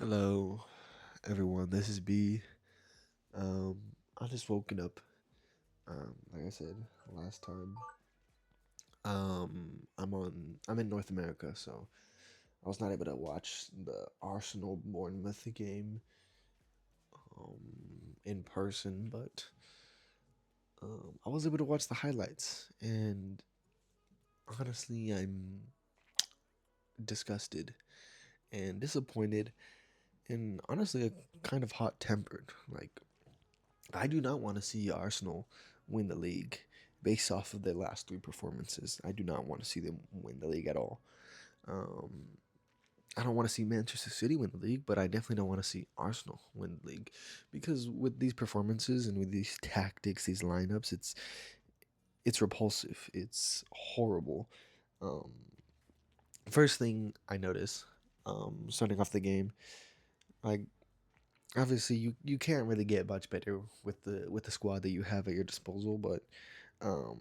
Hello, everyone. This is B. I just woken up. Like I said last time. I'm in North America, so I was not able to watch the Arsenal Bournemouth game in person, but I was able to watch the highlights, and honestly, I'm disgusted and disappointed, and honestly, kind of hot tempered. Like I do not want to see Arsenal win the league based off of their last three performances. I do not want to see them win the league at all. Um, I don't want to see Manchester City win the league, but I definitely don't want to see Arsenal win the league because with these performances and with these tactics, these lineups, it's repulsive. It's horrible. Um, First thing I notice, starting off the game, like obviously you can't really get much better with the squad that you have at your disposal, but um,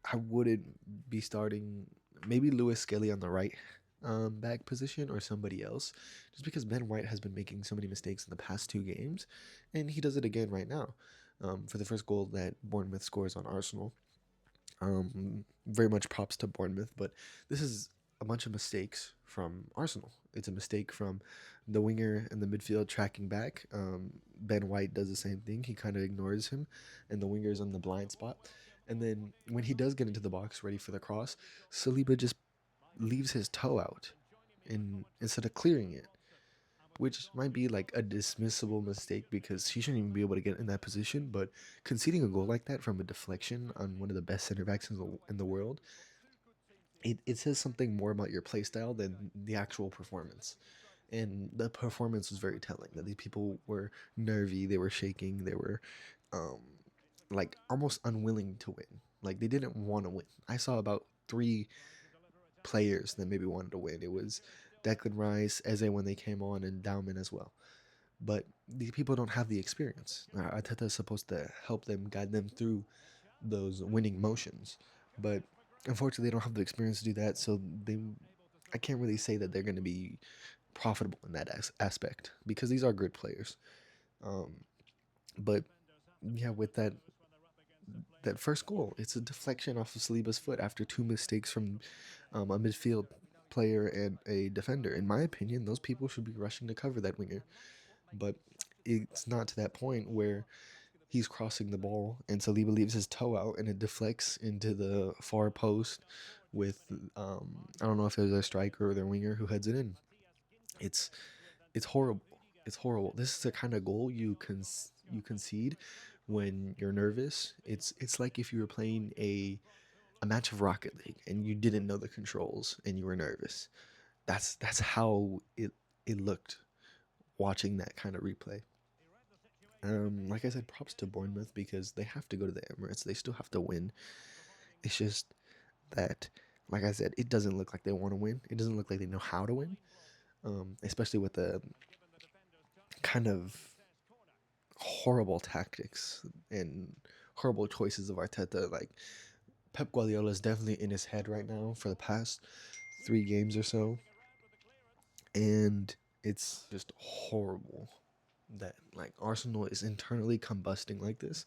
I wouldn't be starting maybe Lewis Skelly on the right back position or somebody else, just because Ben White has been making so many mistakes in the past two games, and he does it again right now. For the first goal that Bournemouth scores on Arsenal, very much props to Bournemouth, but this is a bunch of mistakes from Arsenal. It's a mistake from the winger and the midfield tracking back. Ben White does the same thing. He kind of ignores him, and the winger's on the blind spot. And then when he does get into the box ready for the cross, Saliba just leaves his toe out instead of clearing it, which might be like a dismissible mistake because he shouldn't even be able to get in that position. But conceding a goal like that from a deflection on one of the best center backs in the world, it says something more about your play style than the actual performance. And the performance was very telling that these people were nervy, they were shaking, they were um, like almost unwilling to win. Like they didn't want to win. I saw about three players that maybe wanted to win. It was Declan Rice, Eze when they came on, and Dowman as well. But these people don't have the experience. Arteta is supposed to help them, guide them through those winning motions, but unfortunately, they don't have the experience to do that. So I can't really say that they're going to be profitable in that aspect because these are good players. Um, but yeah, with that first goal, it's a deflection off of Saliba's foot after two mistakes from a midfield player and a defender. In my opinion, those people should be rushing to cover that winger, but it's not to that point where he's crossing the ball and Saliba leaves his toe out and it deflects into the far post with I don't know if it was their striker or their winger who heads it in. It's it's horrible. It's horrible. This is the kind of goal you concede when you're nervous. It's like if you were playing a match of Rocket League and you didn't know the controls and you were nervous. That's how it looked watching that kind of replay. Like I said, props to Bournemouth because they have to go to the Emirates. They still have to win. It's just that, like I said, it doesn't look like they want to win. It doesn't look like they know how to win. Especially with the kind of horrible tactics and horrible choices of Arteta. Like Pep Guardiola is definitely in his head right now for the past 3 games or so, and it's just horrible that like Arsenal is internally combusting like this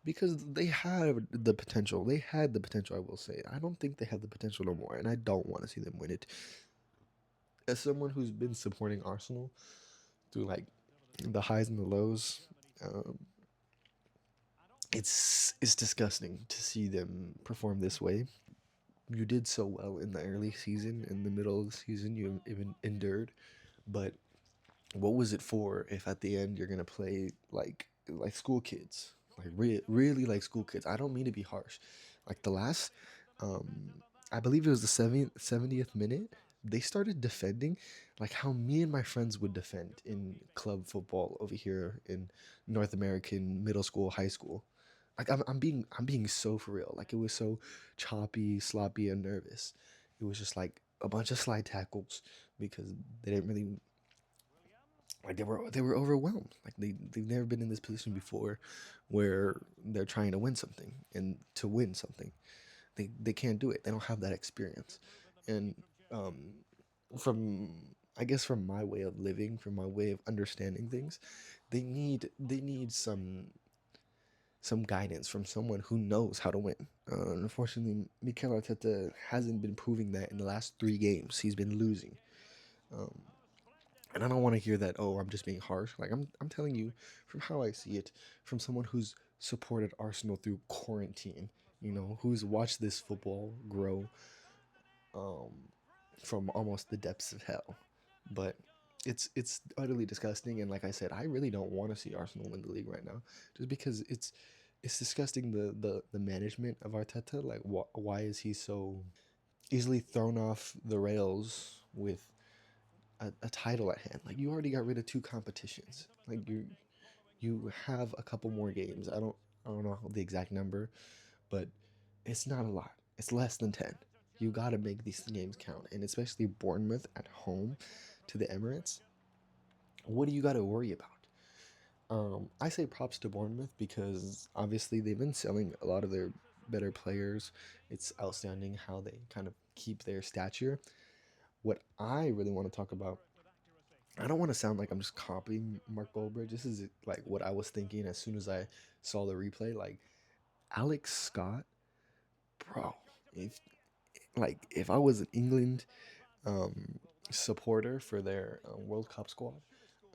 because they have the potential. They had the potential, I will say. I don't think they have the potential no more, and I don't want to see them win it. As someone who's been supporting Arsenal through like the highs and the lows, um, it's disgusting to see them perform this way. You did so well in the early season, in the middle of the season, you even endured, but what was it for if at the end you're gonna play like school kids, like really like school kids? I don't mean to be harsh. Like the last, um, I believe it was the 70th minute. They started defending like how me and my friends would defend in club football over here in North American middle school, high school. Like I'm being so for real. Like it was so choppy, sloppy, and nervous. It was just like a bunch of slide tackles because they didn't really like they were overwhelmed. Like they've never been in this position before where they're trying to win something and to win something. They can't do it. They don't have that experience. And um from I guess from my way of living, from my way of understanding things, they need some guidance from someone who knows how to win. Unfortunately, Mikel Arteta hasn't been proving that in the last 3 games. He's been losing. Um, and I don't want to hear that. Oh, I'm just being harsh. Like I'm telling you from how I see it, from someone who's supported Arsenal through quarantine. Who's watched this football grow um, from almost the depths of hell. But it's utterly disgusting. And like I said, I really don't want to see Arsenal win the league right now, just because it's disgusting the management of Arteta. Like, why is he so easily thrown off the rails with a title at hand? Like, you already got rid of 2 competitions. Like, you have a couple more games. I don't know the exact number, but it's not a lot. It's less than 10. You got to make these games count, and especially Bournemouth at home to the Emirates. What do you got to worry about? I say props to Bournemouth because obviously they've been selling a lot of their better players. It's outstanding how they kind of keep their stature. What I really want to talk about, I don't want to sound like I'm just copying Mark Goldbridge. This is like what I was thinking as soon as I saw the replay. Like, Alex Scott, bro. If I was an England um, supporter for their World Cup squad,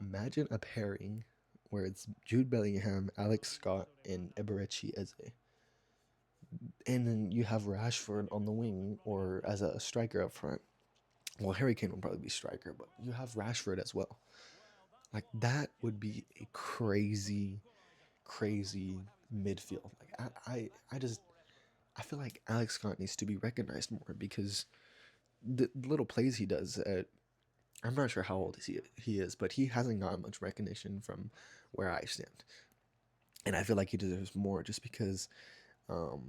imagine a pairing where it's Jude Bellingham, Alex Scott, and Eberechi Eze. And then you have Rashford on the wing or as a striker up front. Well, Harry Kane will probably be striker, but you have Rashford as well. Like, that would be a crazy, crazy midfield. Like, I feel like Alex Scott needs to be recognized more because the little plays he does at, I'm not sure how old he is, but he hasn't gotten much recognition from where I stand, and I feel like he deserves more just because um,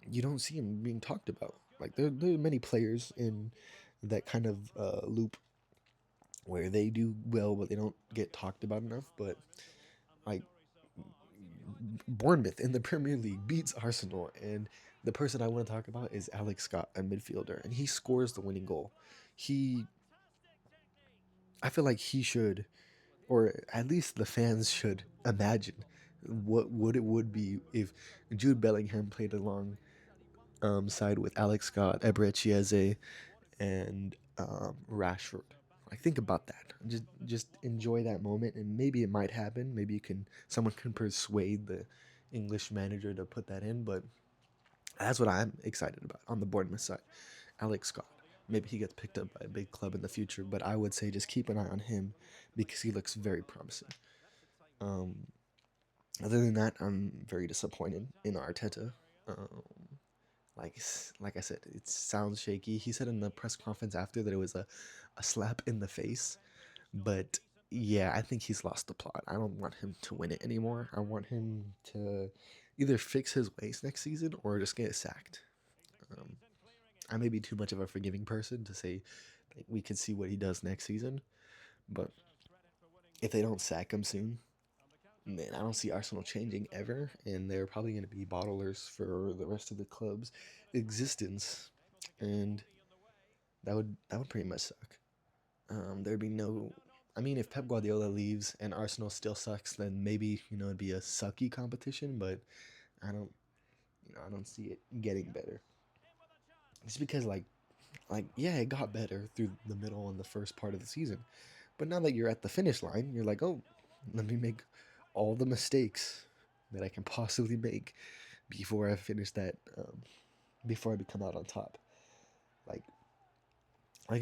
you don't see him being talked about. Like, there are many players in that kind of loop where they do well, but they don't get talked about enough. But like, Bournemouth in the Premier League beats Arsenal, and the person I want to talk about is Alex Scott, a midfielder, and he scores the winning goal. He, I feel like he should, or at least the fans should imagine what it would be if Jude Bellingham played along side with Alex Scott, Eberechi, and Rashford. Like, think about that. Just enjoy that moment, and maybe it might happen. Maybe someone can persuade the English manager to put that in. But that's what I'm excited about on the Bournemouth side. Alex Scott. Maybe he gets picked up by a big club in the future, but I would say just keep an eye on him because he looks very promising. Um, Other than that, I'm very disappointed in Arteta. Um, like like I said, it sounds shaky. He said in the press conference after that it was a slap in the face, but yeah, I think he's lost the plot. I don't want him to win it anymore. I want him to either fix his ways next season or just get sacked. Um, I may be too much of a forgiving person to say like, we could see what he does next season, but if they don't sack him soon, man, I don't see Arsenal changing ever, and they're probably going to be bottlers for the rest of the club's existence, and that would pretty much suck. There'd be no. I mean, if Pep Guardiola leaves and Arsenal still sucks, then maybe it'd be a sucky competition. But I don't, I don't see it getting better. It's because yeah, it got better through the middle and the first part of the season, but now that you're at the finish line, you're like, oh, let me make all the mistakes that I can possibly make before I finish that. Before I become out on top, like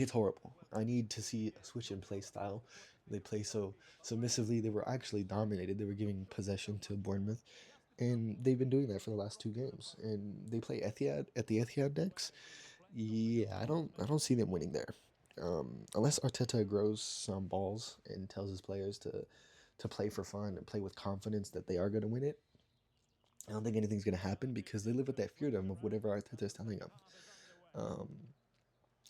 it's horrible. I need to see a switch in play style. They play so submissively. They were actually dominated. They were giving possession to Bournemouth, and they've been doing that for the last 2 games. And they play Etihad at the Etihad next. Yeah, I don't see them winning there, unless Arteta grows some balls and tells his players to play for fun and play with confidence that they are going to win it. I don't think anything's going to happen because they live with that feardom of whatever Arteta is telling them. Um,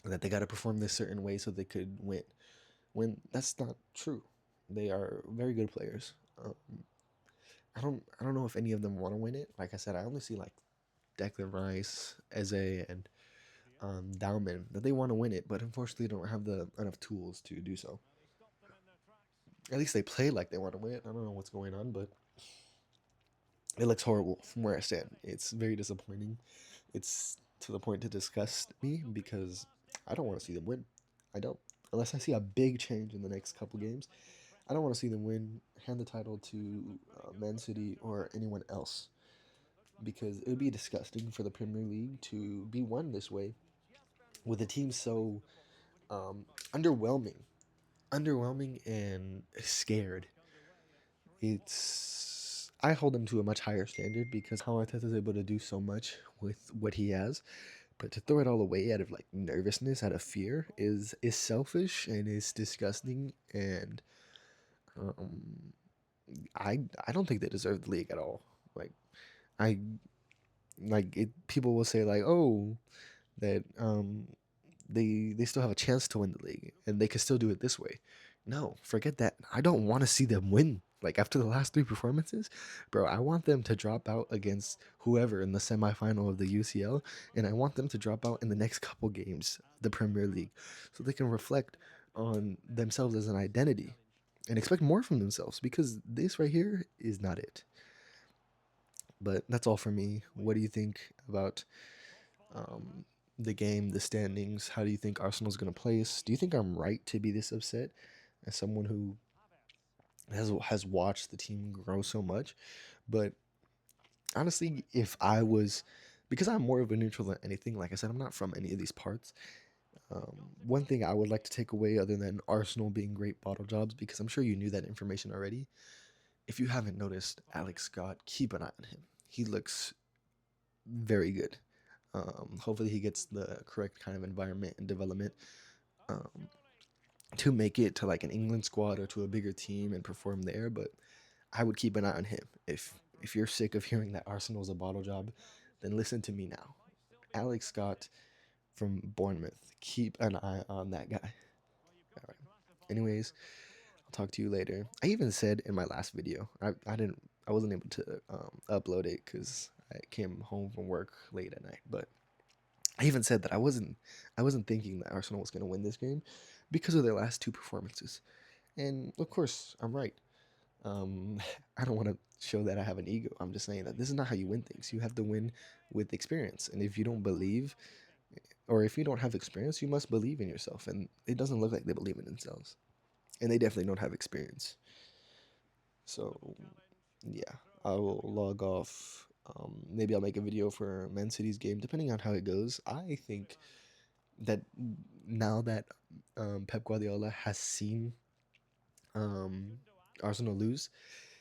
that they got to perform this certain way so they could win. When that's not true, they are very good players. I don't know if any of them want to win it. Like I said, I only see like Declan Rice, Eze, and endowment that they want to win it, but unfortunately don't have the enough tools to do so. At least they play like they want to win it. I don't know what's going on, but it looks horrible from where I stand. It's very disappointing. It's to the point to disgust me because I don't want to see them win. I don't. Unless I see a big change in the next couple games, I don't want to see them win, hand the title to Man City or anyone else because it would be disgusting for the Premier League to be won this way with a team so um, underwhelming, underwhelming and scared. It's I hold him to a much higher standard because how Arteta is able to do so much with what he has, but to throw it all away out of like nervousness, out of fear, is selfish and is disgusting. And um, I don't think they deserve the league at all. Like I like it. People will say like, oh, that they still have a chance to win the league and they can still do it this way. No, forget that. I don't want to see them win. Like after the last three performances, bro, I want them to drop out against whoever in the semifinal of the UCL, and I want them to drop out in the next couple games, the Premier League, so they can reflect on themselves as an identity and expect more from themselves because this right here is not it. But that's all for me. What do you think about um, the game, the standings? How do you think Arsenal's going to place? Do you think I'm right to be this upset as someone who has watched the team grow so much? But honestly, if I was, because I'm more of a neutral than anything, like I said, I'm not from any of these parts. One thing I would like to take away, other than Arsenal being great bottle jobs, because I'm sure you knew that information already. If you haven't noticed, Alex Scott, keep an eye on him. He looks very good. Hopefully, he gets the correct kind of environment and development um, to make it to like an England squad or to a bigger team and perform there. But I would keep an eye on him. If you're sick of hearing that Arsenal's a bottle job, then listen to me now. Alex Scott from Bournemouth. Keep an eye on that guy. All right. Anyways, I'll talk to you later. I even said in my last video, I wasn't able to upload it because I came home from work late at night. But I even said that I wasn't thinking that Arsenal was going to win this game because of their last two performances. And of course, I'm right. Um, I don't want to show that I have an ego. I'm just saying that this is not how you win things. You have to win with experience. And if you don't believe, or if you don't have experience, you must believe in yourself. And it doesn't look like they believe in themselves. And they definitely don't have experience. So, yeah, I will log off. Maybe I'll make a video for Man City's game, depending on how it goes. I think that now that Pep Guardiola has seen um, Arsenal lose,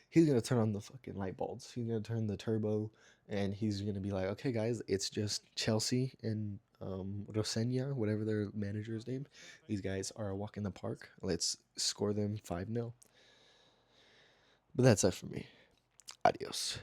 he's gonna turn on the fucking light bulbs. He's gonna turn the turbo, and he's gonna be like, "Okay, guys, it's just Chelsea and Rosenia, whatever their manager's name. These guys are a walk in the park. Let's score them 5-0." But that's it for me. Adios.